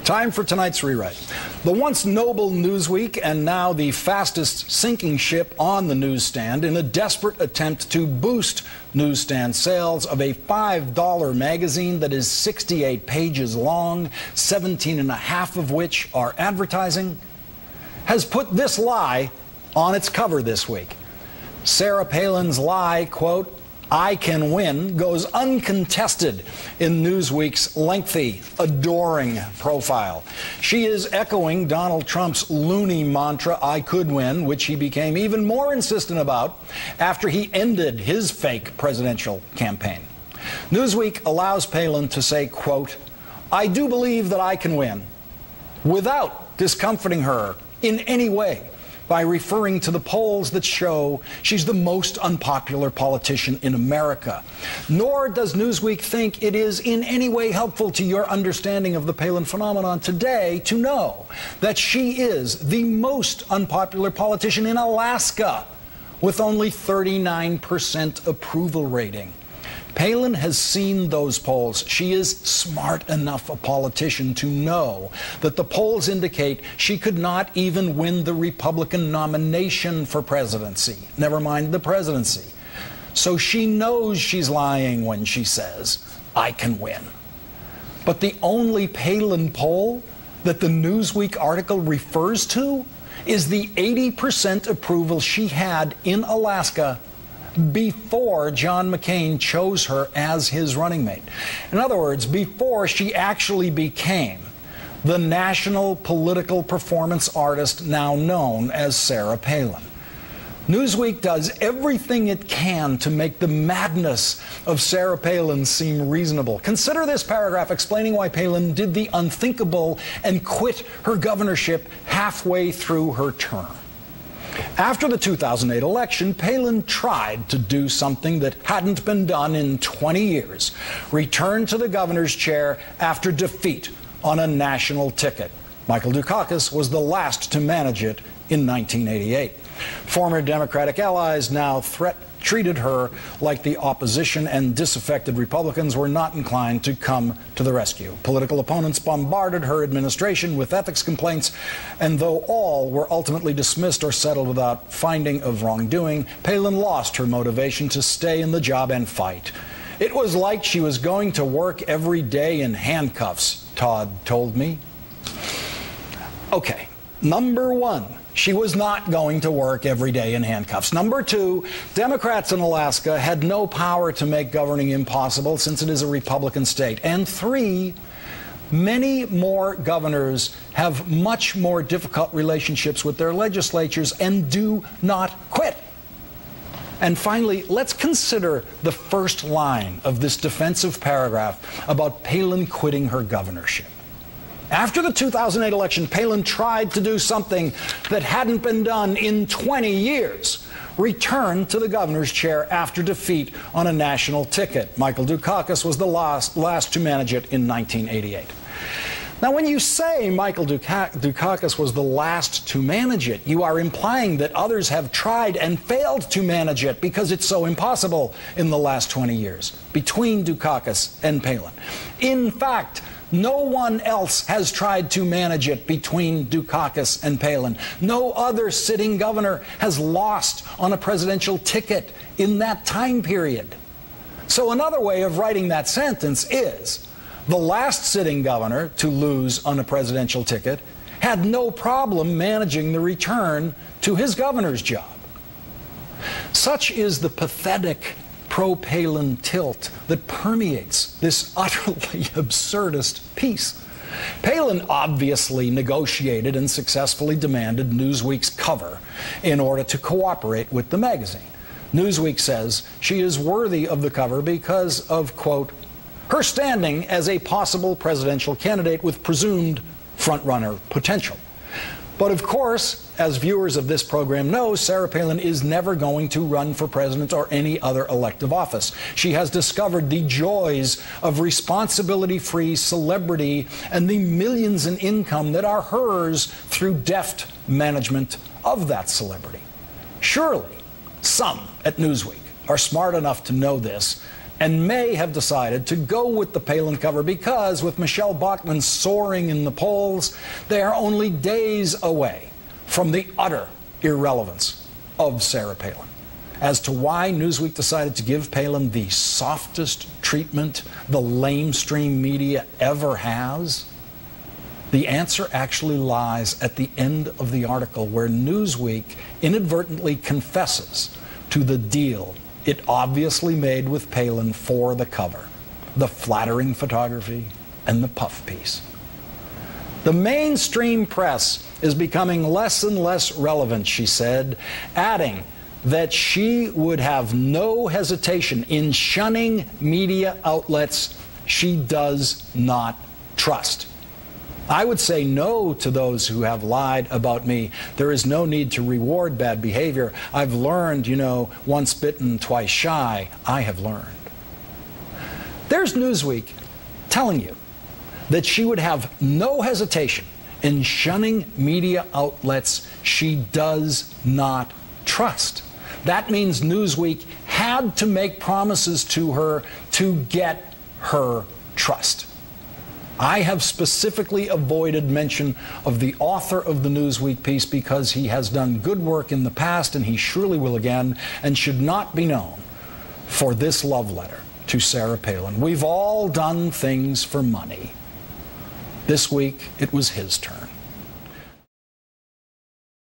Time for tonight's rewrite. The once noble Newsweek and now the fastest sinking ship on the newsstand in a desperate attempt to boost newsstand sales of a $5 magazine that is 68 pages long, 17 and a half of which are advertising, has put this lie on its cover this week. Sarah Palin's lie, quote, "I can win," goes uncontested in Newsweek's lengthy, adoring profile. She is echoing Donald Trump's loony mantra, "I could win," which he became even more insistent about after he ended his fake presidential campaign. Newsweek allows Palin to say, quote, "I do believe that I can win," without discomforting her in any way, by referring to the polls that show she's the most unpopular politician in America. Nor does Newsweek think it is in any way helpful to your understanding of the Palin phenomenon today to know that she is the most unpopular politician in Alaska, with only 39% approval rating. Palin has seen those polls. She is smart enough a politician to know that the polls indicate she could not even win the Republican nomination for presidency, never mind the presidency. So she knows she's lying when she says, "I can win." But the only Palin poll that the Newsweek article refers to is the 80% approval she had in Alaska before John McCain chose her as his running mate. In other words, before she actually became the national political performance artist now known as Sarah Palin. Newsweek does everything it can to make the madness of Sarah Palin seem reasonable. Consider this paragraph explaining why Palin did the unthinkable and quit her governorship halfway through her term. After the 2008 election, Palin tried to do something that hadn't been done in 20 years, return to the governor's chair after defeat on a national ticket. Michael Dukakis was the last to manage it in 1988. Former Democratic allies now treated her like the opposition, and disaffected Republicans were not inclined to come to the rescue. Political opponents bombarded her administration with ethics complaints, and though all were ultimately dismissed or settled without finding of wrongdoing, Palin lost her motivation to stay in the job and fight. It was like she was going to work every day in handcuffs, Todd told me. Okay, number one, she was not going to work every day in handcuffs. Number two, Democrats in Alaska had no power to make governing impossible since it is a Republican state. And three, many more governors have much more difficult relationships with their legislatures and do not quit. And finally, let's consider the first line of this defensive paragraph about Palin quitting her governorship. After the 2008 election, Palin tried to do something that hadn't been done in 20 years. Return to the governor's chair after defeat on a national ticket. Michael Dukakis was the last to manage it in 1988. Now, when you say Michael Dukakis was the last to manage it, you are implying that others have tried and failed to manage it because it's so impossible in the last 20 years between Dukakis and Palin. In fact, no one else has tried to manage it between Dukakis and Palin. No other sitting governor has lost on a presidential ticket in that time period. So another way of writing that sentence is, the last sitting governor to lose on a presidential ticket had no problem managing the return to his governor's job. Such is the pathetic pro-Palin tilt that permeates this utterly absurdist piece. Palin obviously negotiated and successfully demanded Newsweek's cover in order to cooperate with the magazine. Newsweek says she is worthy of the cover because of, quote, her standing as a possible presidential candidate with presumed frontrunner potential. But of course, as viewers of this program know, Sarah Palin is never going to run for president or any other elective office. She has discovered the joys of responsibility-free celebrity and the millions in income that are hers through deft management of that celebrity. Surely, some at Newsweek are smart enough to know this and may have decided to go with the Palin cover because, with Michelle Bachmann soaring in the polls, they are only days away from the utter irrelevance of Sarah Palin. As to why Newsweek decided to give Palin the softest treatment the lamestream media ever has, the answer actually lies at the end of the article, where Newsweek inadvertently confesses to the deal it obviously made with Palin for the cover, the flattering photography and the puff piece. The mainstream press is becoming less and less relevant, she said, adding that she would have no hesitation in shunning media outlets she does not trust. I would say no to those who have lied about me. There is no need to reward bad behavior. I've learned, once bitten, twice shy. I have learned. There's Newsweek telling you that she would have no hesitation in shunning media outlets she does not trust. That means Newsweek had to make promises to her to get her trust. I have specifically avoided mention of the author of the Newsweek piece because he has done good work in the past, and he surely will again, and should not be known for this love letter to Sarah Palin. We've all done things for money. This week, it was his turn.